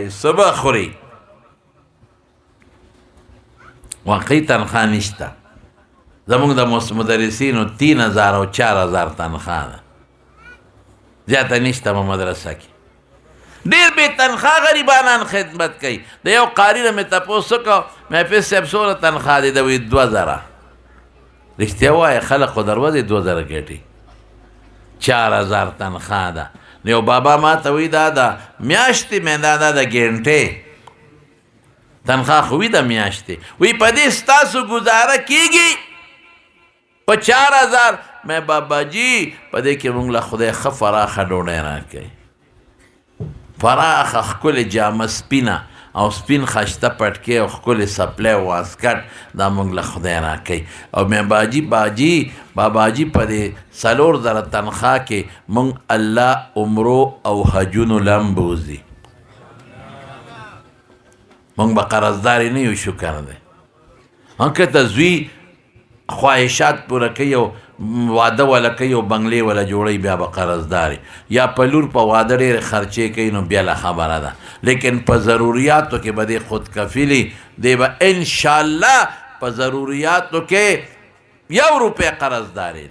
صبح خوري واقعي تنخواه نشته زمونږ د مدرسینو 3000 او 4000 تنخواه ده زیاته نشته په مدرسه کې ډېر بې تنخواه غریبانان خدمت کوي د یو قاري نه مې تپوس وکړو مې حافظ صاحب څومره تنخواه دی ده وایي 2000 رښتیا ووایه خلک خو در ورځې 2000 ګټي 4000 تنخواه ده نو یو بابا ما ته وایي دا د میاشتې مې دا د ګنټې تنخواه خو وي د میاشتې وایي په دې ستاسو ګزاره کېږي په 4000 مې بابا جي په دې کې موږ له خدای ښه فراخه ډوډۍ راکوي فراخه ښکلې جامه سپینه او سپین خشته پټکې او ښکلې سپلی واسکټ دا موږ له خدای راکوي او مې باباجي په دې 4000 تنخواه کې موږ الله عمرو او حجونو لم بوځي موږ به قرضداري نه یو شکر دی که ته زوی خواهشات پوره کوي او واده وله کوي او بنګلې وله جوړوي بیا به قرضداري یا په لور په واده ډېرې خرچې کوي نو بیا له خبره ده لیکن په ضروریاتو کې به دې خودکفیلي دی به انشاءالله په ضروریاتو کې 1 روپۍ قرضداري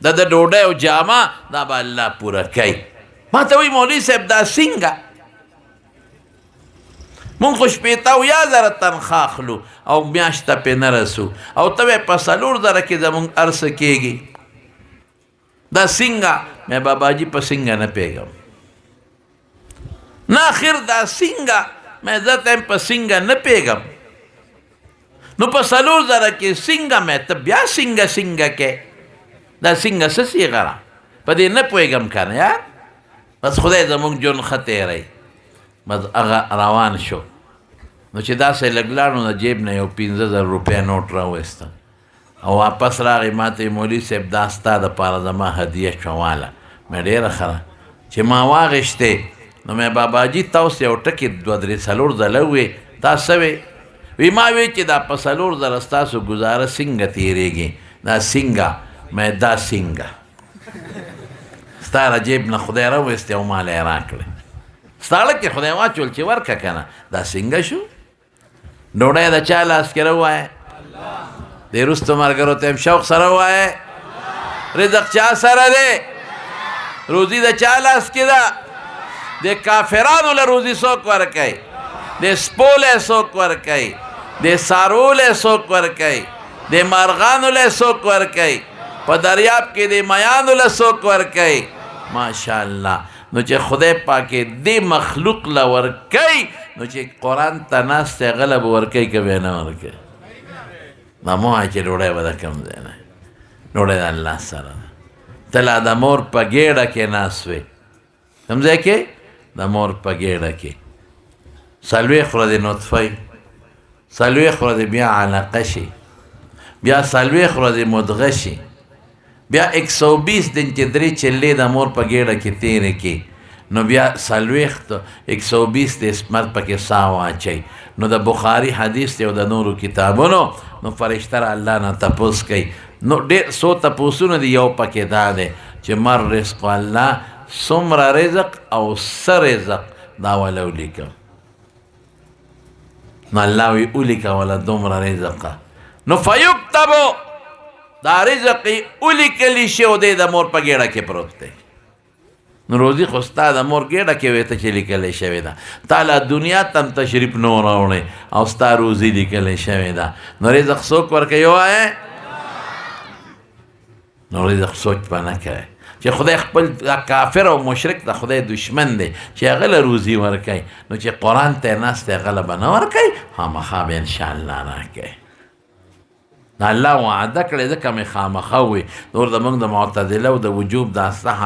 نه د ډوډۍ او جامه دا به الله پوره کوي ما ته وایي مولوي صاحب دا څنګه مونږ خو 15000 تنخواه اخلو او میاشته پې نه رسو او ته وایې په 4000 کې زمونږ هر څه کېږي دا څنګه مې باباجي په څنګه نه پوهېږم نه آخر دا څنګه مې زه ته په څنګه نه پوهېږم نو په 4000 کې څنګه مې ته بیا څنګه کې دا څنګه څه صیغه ده په دې نه پوهېږم که نه یار بس خدای زمونږ ژوند ښه تېروي بس هغه روان شو نو چې داسې لږ لاړ نو د جیب نه یو 15000 روپۍ نوټ راوایسته او واپس راغی ما ته مولوي صاحب دا ستا دپاره زما هدیه شوه واله مې ډېره ښه ده چې ما واغېشتې نو مې باباجي تا اوس یو ټکې 2-3 ځله ووې تا څه وې وی ما وی چې دا په 4000 ستاسو ګزاره څنګه تېرېږي دا څنګه مې دا څنګه ستا له جیب نه خدای راوایستې او ماله یې راکړې ستاړه کې خدای واچول چې ورکه که نه دا څنګه شو ډوډۍ د چا لاس کې راووایه د وروستو ملګرو ته هم شوق سره ووایه رزق چا سره دی روزي د چا لاس کې ده د کافرانو له روزي څوک ورکوي د سپو له څوک ورکوي د څاروو له څوک ورکوي د مرغانو له څوک ورکوي په دریاب کې د میانو له څوک ورکوي ماشاءالله نو چې خدای پاکې دې مخلوق له ورکوي نو چې قرآن ته ناست دی هغه له به ورکوي که بیا نه ورکوي دا مه وایه چې ډوډۍ به د کوم ځای نه ډوډۍ د الله سره ده ته لا د مور په ګېډه کې ناست وې کوم ځای کې د مور په ګېډه کې 40 ورځې نطفه 40 ورځې بیا علقه شي بیا 40 ورځې مدغه شي بیا 120 دن چې 3 چلې د مور په ګېډه کې تېرې کړي نو بیا 120 د اسمت پکې ساه واچوي نو د بخاري حدیث دی او د نورو کتابونو نو فرشته را الله نه تپوس کوي نو ډېر څو تپوسونه دي یو پکې دا دی چې مر رزق الله څومره رزق او څه رزق دا وله ولیکم نو الله وی ولیکه وله دومره رزقه نو فیکتبو دا رزق ولیکلی شي او دی د مور په ګېډه کې پروت دی نو روزي خو ستا د مور ګېډه کې وې ته چې لیکلی شوې ده تا له دنیا ته هم تشریف نه راوړی او ستا روزي لیکلی شوې ده نو رزق څوک ورکوي ووایې نو رزق سوچ به نه کوي چې خدای خپل کافر او مشرک د خدای دشمن دی چې هغه له روزي ورکوي نو چې قرآن ته یې ناست دی هغه له به نه ورکوي خامخا به انشاءالله راکوي الله وعده کړی ځکه مې خامخا وي نور زموږ د معتزله او د وجوب د اصلح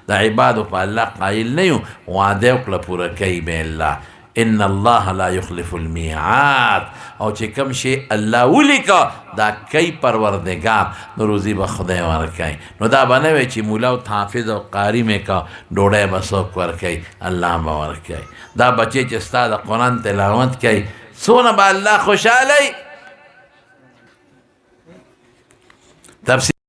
د عبادو په الله قایل نه یو وعده یې وکړه پوره کوي به الله ان الله لا یخلف المیعاد او چې کوم شی الله ولیکه دا کوي پروردګار نو روزي به خدای ورکوي نو دا به نه وي چې مولا او حافظ او قاري مې کا ډوډۍ به څوک ورکوي الله به ورکوي دا بچې چې ستا د قرآن تلاوت کوي څونه به الله خوشحالی تفسیر